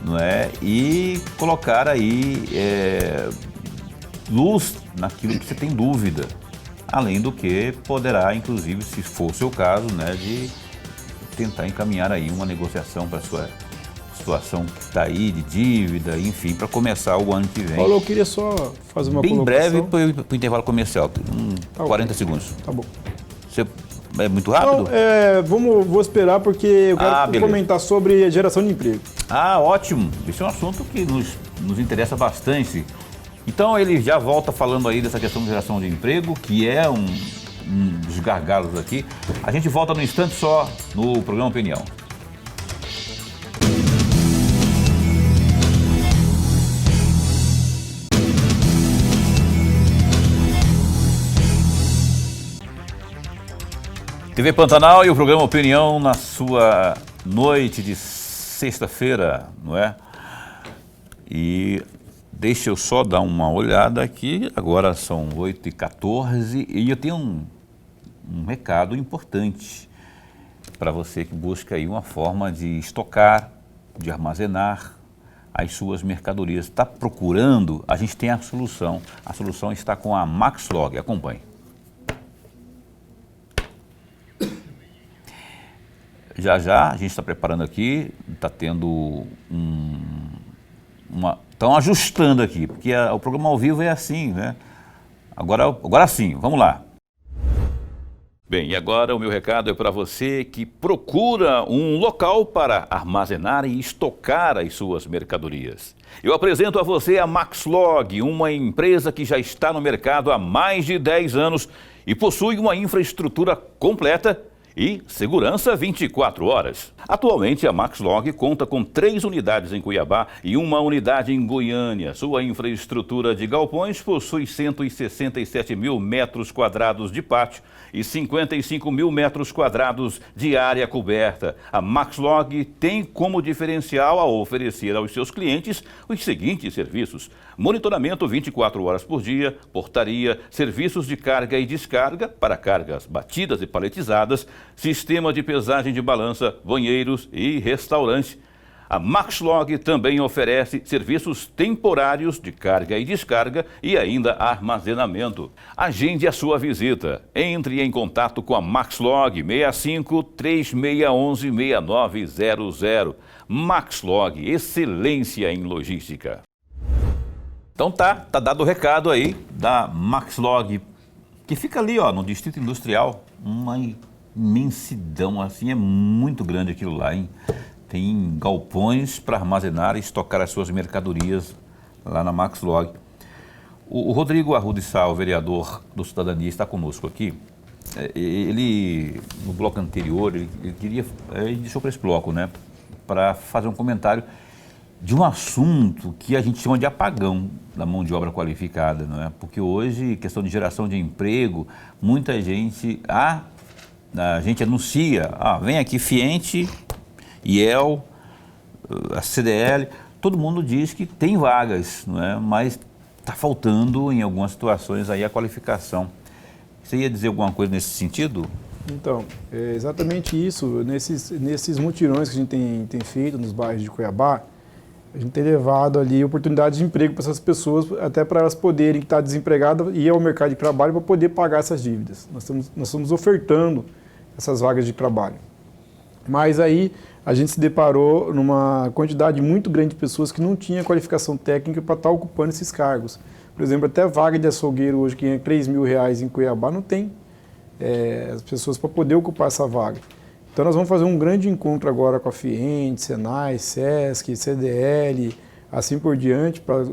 não é? E colocar aí luz naquilo que você tem dúvida. Além do que poderá, inclusive, se for o seu caso, né, de tentar encaminhar aí uma negociação para a sua situação que está aí, de dívida, enfim, para começar o ano que vem. Paulo, eu queria só fazer uma bem colocação. breve para o intervalo comercial, Tá 40 ok. segundos. Tá bom. Você, é muito rápido? Não, vou esperar porque eu quero beleza. comentar sobre geração de emprego. Ah, ótimo. Esse é um assunto que nos interessa bastante. Então ele já volta falando aí dessa questão de geração de emprego, que é um dos gargalos aqui. A gente volta no instante só no programa Opinião. TV Pantanal e o programa Opinião na sua noite de sexta-feira, não é? E deixa eu só dar uma olhada aqui, agora são 8h14 e eu tenho um recado importante para você que busca aí uma forma de estocar, de armazenar as suas mercadorias. Está procurando? A gente tem a solução está com a Maxlog, acompanhe. Já a gente está preparando aqui, está tendo estão ajustando aqui, porque o programa ao vivo é assim, né? Agora sim, vamos lá. Bem, e agora o meu recado é para você que procura um local para armazenar e estocar as suas mercadorias. Eu apresento a você a Maxlog, uma empresa que já está no mercado há mais de 10 anos e possui uma infraestrutura completa e segurança 24 horas. Atualmente, a Maxlog conta com 3 unidades em Cuiabá e uma unidade em Goiânia. Sua infraestrutura de galpões possui 167 mil metros quadrados de pátio e 55 mil metros quadrados de área coberta. A Maxlog tem como diferencial a oferecer aos seus clientes os seguintes serviços: monitoramento 24 horas por dia, portaria, serviços de carga e descarga para cargas batidas e paletizadas, sistema de pesagem de balança, banheiros e restaurante. A Maxlog também oferece serviços temporários de carga e descarga e ainda armazenamento. Agende a sua visita. Entre em contato com a Maxlog 65 3611 6900. Maxlog, excelência em logística. Então tá dado o recado aí da Maxlog, que fica ali, ó, no Distrito Industrial, uma imensidão, assim, é muito grande aquilo lá, hein? Tem galpões para armazenar e estocar as suas mercadorias lá na Maxlog. O Rodrigo Arruda Sá, o vereador do Cidadania, está conosco aqui. Ele, no bloco anterior, ele deixou para esse bloco, né, para fazer um comentário de um assunto que a gente chama de apagão da mão de obra qualificada, não é? Porque hoje, questão de geração de emprego, muita gente, a gente anuncia, vem aqui Fiente, IEL, a CDL, todo mundo diz que tem vagas, não é? Mas está faltando em algumas situações aí a qualificação. Você ia dizer alguma coisa nesse sentido? Então, é exatamente isso. Nesses mutirões que a gente tem feito nos bairros de Cuiabá, a gente tem levado ali oportunidades de emprego para essas pessoas, até para elas poderem estar desempregadas e ir ao mercado de trabalho para poder pagar essas dívidas. Nós estamos ofertando essas vagas de trabalho. Mas aí a gente se deparou numa quantidade muito grande de pessoas que não tinham qualificação técnica para estar ocupando esses cargos. Por exemplo, até vaga de açougueiro hoje, que é R$3.000 em Cuiabá, não tem as pessoas para poder ocupar essa vaga. Então nós vamos fazer um grande encontro agora com a FIENTE, SENAI, SESC, CDL, assim por diante, para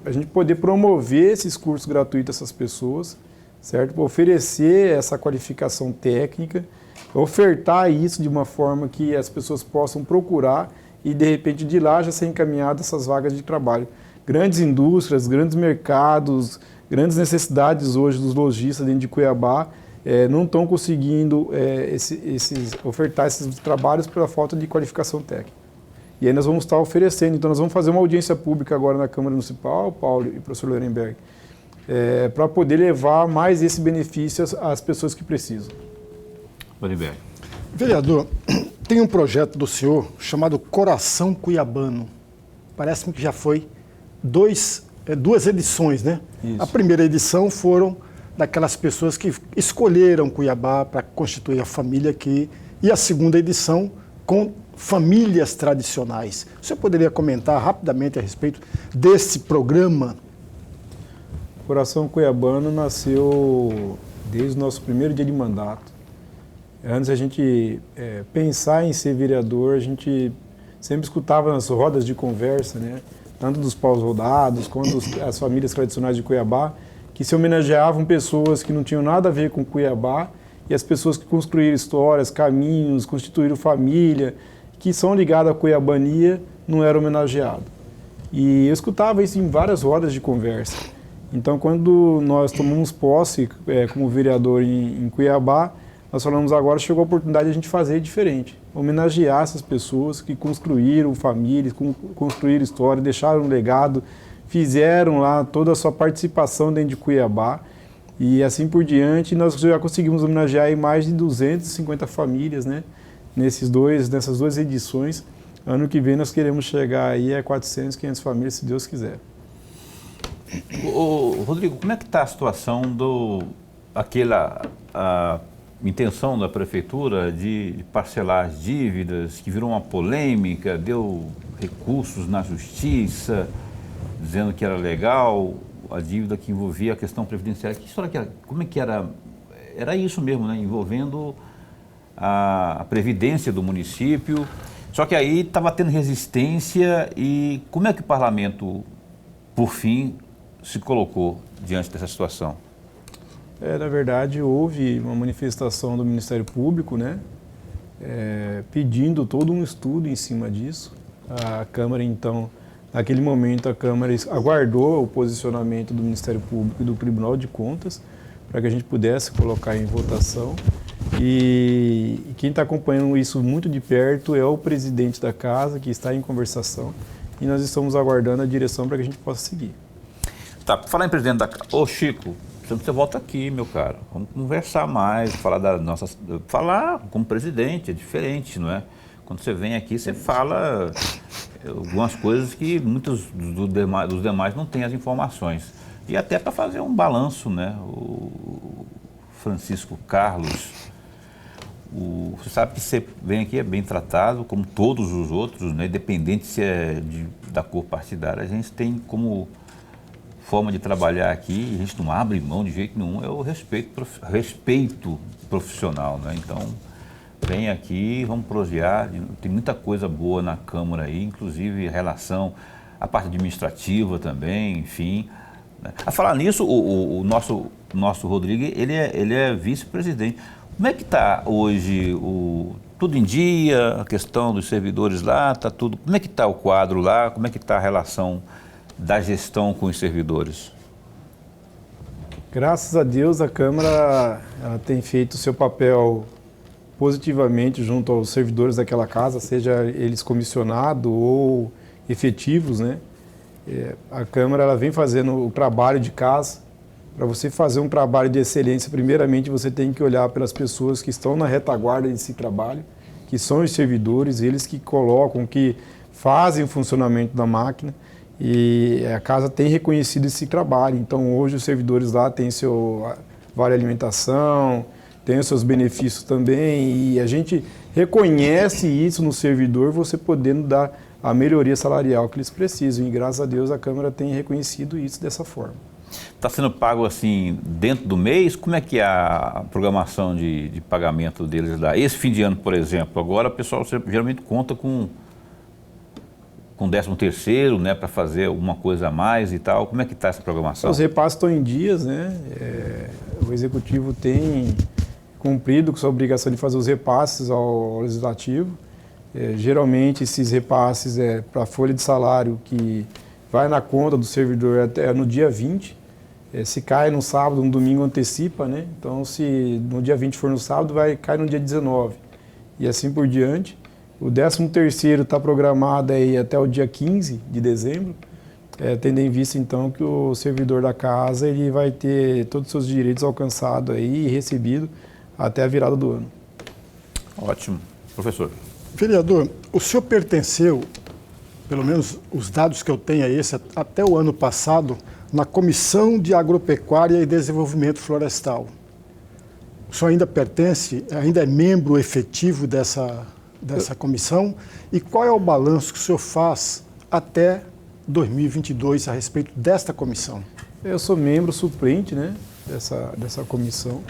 a gente poder promover esses cursos gratuitos a essas pessoas, certo? Para oferecer essa qualificação técnica, ofertar isso de uma forma que as pessoas possam procurar e, de repente, de lá já ser encaminhado essas vagas de trabalho. Grandes indústrias, grandes mercados, grandes necessidades hoje dos lojistas dentro de Cuiabá não estão conseguindo ofertar esses trabalhos pela falta de qualificação técnica. E aí nós vamos estar oferecendo. Então nós vamos fazer uma audiência pública agora na Câmara Municipal, Paulo e professor Lorenberg, para poder levar mais esse benefício às pessoas que precisam. Lorenberg. Vereador, tem um projeto do senhor chamado Coração Cuiabano. Parece-me que já foi duas edições, né? Isso. A primeira edição foram daquelas pessoas que escolheram Cuiabá para constituir a família aqui, e a segunda edição com famílias tradicionais. O senhor poderia comentar rapidamente a respeito desse programa? Coração Cuiabano nasceu desde o nosso primeiro dia de mandato. Antes a gente pensar em ser vereador, a gente sempre escutava nas rodas de conversa, né, tanto dos paus rodados quanto as famílias tradicionais de Cuiabá, que se homenageavam pessoas que não tinham nada a ver com Cuiabá, e as pessoas que construíram histórias, caminhos, constituíram família, que são ligadas à cuiabania, não eram homenageados. E eu escutava isso em várias rodas de conversa. Então, quando nós tomamos posse como vereador em Cuiabá, nós falamos agora chegou a oportunidade de a gente fazer diferente, homenagear essas pessoas que construíram famílias, construíram história, deixaram um legado, fizeram lá toda a sua participação dentro de Cuiabá, e assim por diante. Nós já conseguimos homenagear aí mais de 250 famílias, né, nessas duas edições. Ano que vem nós queremos chegar aí a 400, 500 famílias, se Deus quiser. Rodrigo, como é que está a situação a intenção da prefeitura de parcelar as dívidas, que virou uma polêmica, deu recursos na justiça, dizendo que era legal, a dívida que envolvia a questão previdenciária? Que história que era? Como é que era? Era isso mesmo, né? Envolvendo a previdência do município. Só que aí estava tendo resistência. E como é que o parlamento, por fim, se colocou diante dessa situação? Na verdade, houve uma manifestação do Ministério Público, né, pedindo todo um estudo em cima disso. A Câmara, então, naquele momento, a Câmara aguardou o posicionamento do Ministério Público e do Tribunal de Contas para que a gente pudesse colocar em votação. E quem está acompanhando isso muito de perto é o presidente da casa, que está em conversação, e nós estamos aguardando a direção para que a gente possa seguir. Tá, para falar em presidente da casa, ô Chico, você volta aqui, meu caro, vamos conversar mais, falar como presidente, é diferente, não é? Quando você vem aqui, você fala algumas coisas que muitos dos demais não têm as informações. E até para fazer um balanço, né? O Francisco Carlos, você sabe que você vem aqui, é bem tratado, como todos os outros, né? Independente se é da cor partidária, a gente tem como forma de trabalhar aqui, a gente não abre mão de jeito nenhum, é o respeito profissional, né? Então, vem aqui, vamos prosear, tem muita coisa boa na Câmara aí, inclusive relação à parte administrativa também, enfim. Né? A falar nisso, o nosso Rodrigo, ele é vice-presidente. Como é que está hoje tudo em dia, a questão dos servidores lá, tá tudo, como é que está o quadro lá, como é que está a relação da gestão com os servidores? Graças a Deus, a Câmara ela tem feito o seu papel positivamente junto aos servidores daquela casa, seja eles comissionados ou efetivos, né? A Câmara ela vem fazendo o trabalho de casa. Para você fazer um trabalho de excelência, primeiramente você tem que olhar pelas pessoas que estão na retaguarda desse trabalho, que são os servidores, eles que colocam, que fazem o funcionamento da máquina. E a casa tem reconhecido esse trabalho. Então, hoje os servidores lá têm seu vale alimentação, têm os seus benefícios também. E a gente reconhece isso no servidor, você podendo dar a melhoria salarial que eles precisam. E, graças a Deus, a Câmara tem reconhecido isso dessa forma. Está sendo pago assim dentro do mês? Como é que é a programação de pagamento deles lá? Esse fim de ano, por exemplo, agora o pessoal geralmente conta com 13º, né, para fazer alguma coisa a mais e tal. Como é que está essa programação? Os repasses estão em dias, né? O Executivo tem cumprido com sua obrigação de fazer os repasses ao Legislativo. Geralmente esses repasses para a folha de salário que vai na conta do servidor até no dia 20. Se cai no sábado, no domingo antecipa, né? Então se no dia 20 for no sábado, vai cair no dia 19. E assim por diante. O 13º está programado aí até o dia 15 de dezembro, tendo em vista então que o servidor da casa ele vai ter todos os seus direitos alcançados aí e recebido até a virada do ano. Ótimo. Professor. Vereador, o senhor pertenceu, pelo menos os dados que eu tenho é esse, até o ano passado, na Comissão de Agropecuária e Desenvolvimento Florestal. O senhor ainda pertence, ainda é membro efetivo dessa comissão? E qual é o balanço que o senhor faz até 2022 a respeito desta comissão? Eu sou membro suplente, né, dessa comissão,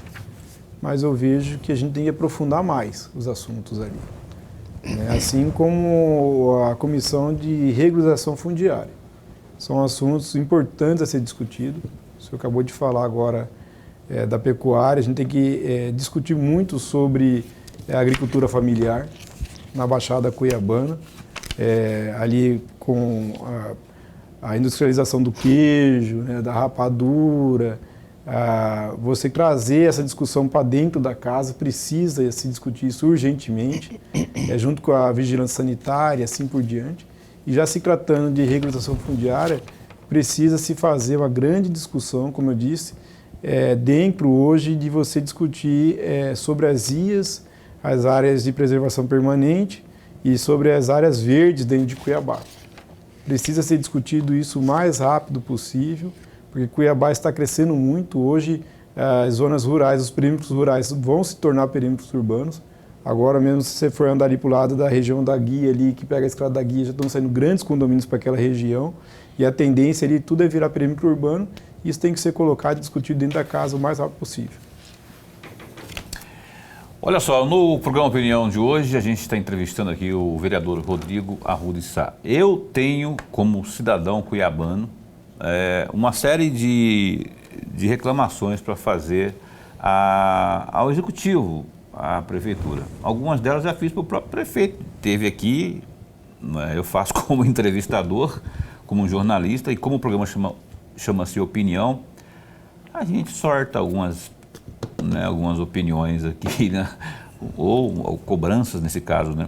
mas eu vejo que a gente tem que aprofundar mais os assuntos ali. Assim como a comissão de regularização fundiária. São assuntos importantes a ser discutidos. O senhor acabou de falar agora da pecuária, a gente tem que discutir muito sobre a agricultura familiar na Baixada Cuiabana, ali com a industrialização do queijo, né, da rapadura. Você trazer essa discussão para dentro da casa, precisa se discutir isso urgentemente, junto com a vigilância sanitária, assim por diante. E já se tratando de regularização fundiária, precisa se fazer uma grande discussão, como eu disse, dentro hoje de você discutir sobre as IAs, as áreas de preservação permanente e sobre as áreas verdes dentro de Cuiabá. Precisa ser discutido isso o mais rápido possível, porque Cuiabá está crescendo muito. Hoje, as zonas rurais, os perímetros rurais vão se tornar perímetros urbanos. Agora mesmo, se você for andar ali para o lado da região da Guia, ali, que pega a estrada da Guia, já estão saindo grandes condomínios para aquela região. E a tendência ali, tudo é virar perímetro urbano. Isso tem que ser colocado e discutido dentro da casa o mais rápido possível. Olha só, no programa Opinião de hoje, a gente está entrevistando aqui o vereador Rodrigo Arruda Sá. Eu tenho, como cidadão cuiabano, uma série de reclamações para fazer ao Executivo, à Prefeitura. Algumas delas já fiz para o próprio prefeito. Teve aqui, eu faço como entrevistador, como jornalista, e como o programa chama-se Opinião, a gente sorta algumas opiniões aqui, né? ou cobranças nesse caso, né?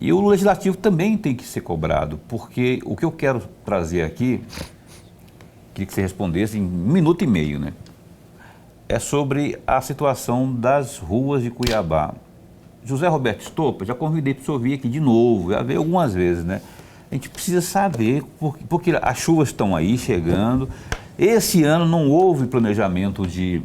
E o Legislativo também tem que ser cobrado, porque o que eu quero trazer aqui, queria que você respondesse em 1,5 minuto, né? É sobre a situação das ruas de Cuiabá. José Roberto Estopa, já convidei para o senhor vir aqui de novo, já veio algumas vezes, né? A gente precisa saber, porque as chuvas estão aí chegando. Esse ano não houve planejamento de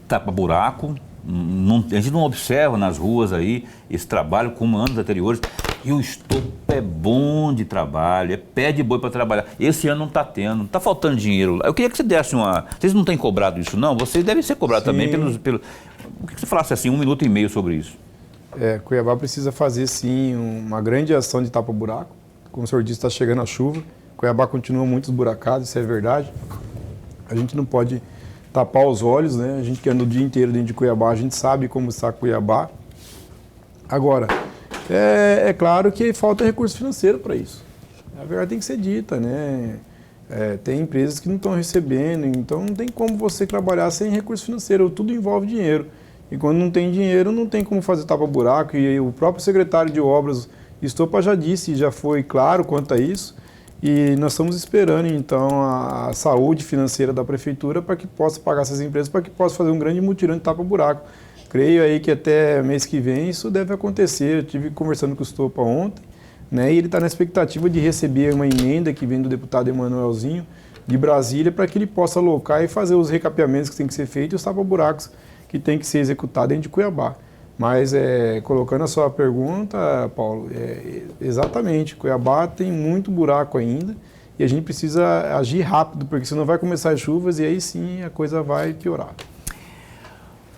tapa-buraco, a gente não observa nas ruas aí esse trabalho como anos anteriores. E o Estopa é bom de trabalho, é pé de boi para trabalhar. Esse ano não está tendo, está faltando dinheiro. Eu queria que você desse Vocês não têm cobrado isso, não? Vocês devem ser cobrados também pelo... Eu queria que você falasse assim, 1,5 minutos sobre isso. Cuiabá precisa fazer, sim, uma grande ação de tapa-buraco. Como o senhor disse, está chegando a chuva. Cuiabá continua muito esburacado, isso é verdade. A gente não pode tapar os olhos, né? A gente que anda o dia inteiro dentro de Cuiabá, a gente sabe como está Cuiabá. Agora, é claro que falta recurso financeiro para isso. A verdade tem que ser dita, né? Tem empresas que não estão recebendo, então não tem como você trabalhar sem recurso financeiro, tudo envolve dinheiro. E quando não tem dinheiro, não tem como fazer tapa-buraco. E o próprio secretário de Obras, Estopa, já disse, já foi claro quanto a isso. E nós estamos esperando, então, a saúde financeira da Prefeitura para que possa pagar essas empresas, para que possa fazer um grande mutirão de tapa-buraco. Creio aí que até mês que vem isso deve acontecer. Eu estive conversando com o Estopa ontem, né, e ele está na expectativa de receber uma emenda que vem do deputado Emanuelzinho, de Brasília, para que ele possa alocar e fazer os recapeamentos que tem que ser feitos e os tapa-buracos que tem que ser executados dentro de Cuiabá. Mas, colocando a sua pergunta, Paulo, exatamente, Cuiabá tem muito buraco ainda e a gente precisa agir rápido, porque senão vai começar as chuvas e aí sim a coisa vai piorar.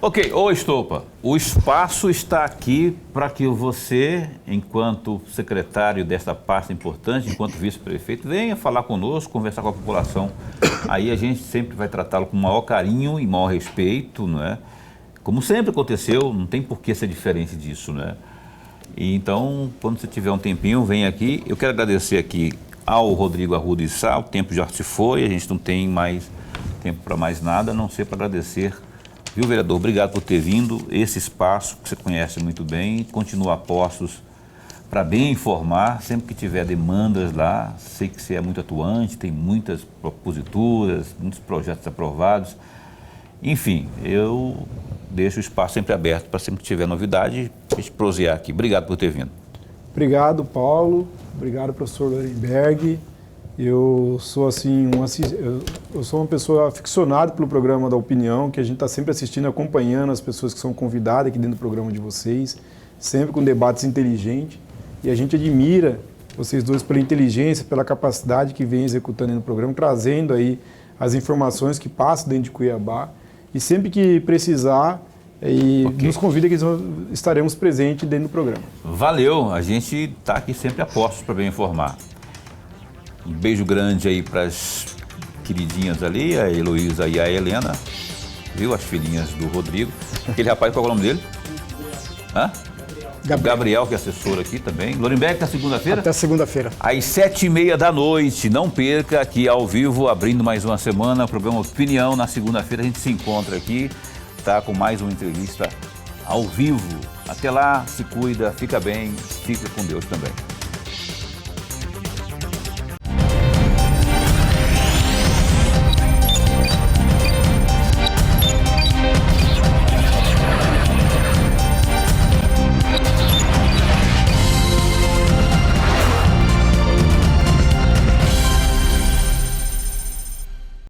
Ok, ô Estopa, o espaço está aqui para que você, enquanto secretário dessa pasta importante, enquanto vice-prefeito, venha falar conosco, conversar com a população. Aí a gente sempre vai tratá-lo com o maior carinho e maior respeito, não é? Como sempre aconteceu, não tem por que ser diferente disso, né? E então, quando você tiver um tempinho, vem aqui. Eu quero agradecer aqui ao Rodrigo Arruda de Sá, o tempo já se foi, a gente não tem mais tempo para mais nada, a não ser para agradecer. Viu, vereador? Obrigado por ter vindo. Esse espaço que você conhece muito bem, continua a postos para bem informar, sempre que tiver demandas lá. Sei que você é muito atuante, tem muitas proposituras, muitos projetos aprovados. Enfim, eu deixo o espaço sempre aberto para sempre que tiver novidade, a gente prosear aqui. Obrigado por ter vindo. Obrigado, Paulo. Obrigado, professor Lorenberg. Eu sou assim, eu sou uma pessoa aficionada pelo programa da Opinião, que a gente está sempre assistindo, acompanhando as pessoas que são convidadas aqui dentro do programa de vocês, sempre com debates inteligentes. E a gente admira vocês dois pela inteligência, pela capacidade que vem executando no programa, trazendo aí as informações que passam dentro de Cuiabá. E sempre que precisar, nos convida que estaremos presentes dentro do programa. Valeu, a gente está aqui sempre a postos para bem informar. Um beijo grande aí para as queridinhas ali, a Heloísa e a Helena, viu? As filhinhas do Rodrigo. Aquele rapaz, qual é o nome dele? Hã? Gabriel, que é assessor aqui também. Lorenberg, até segunda-feira? Até segunda-feira. Às 7h30 da noite. Não perca, aqui ao vivo, abrindo mais uma semana, o programa Opinião. Na segunda-feira a gente se encontra aqui, tá? Com mais uma entrevista ao vivo. Até lá, se cuida, fica bem, fica com Deus também.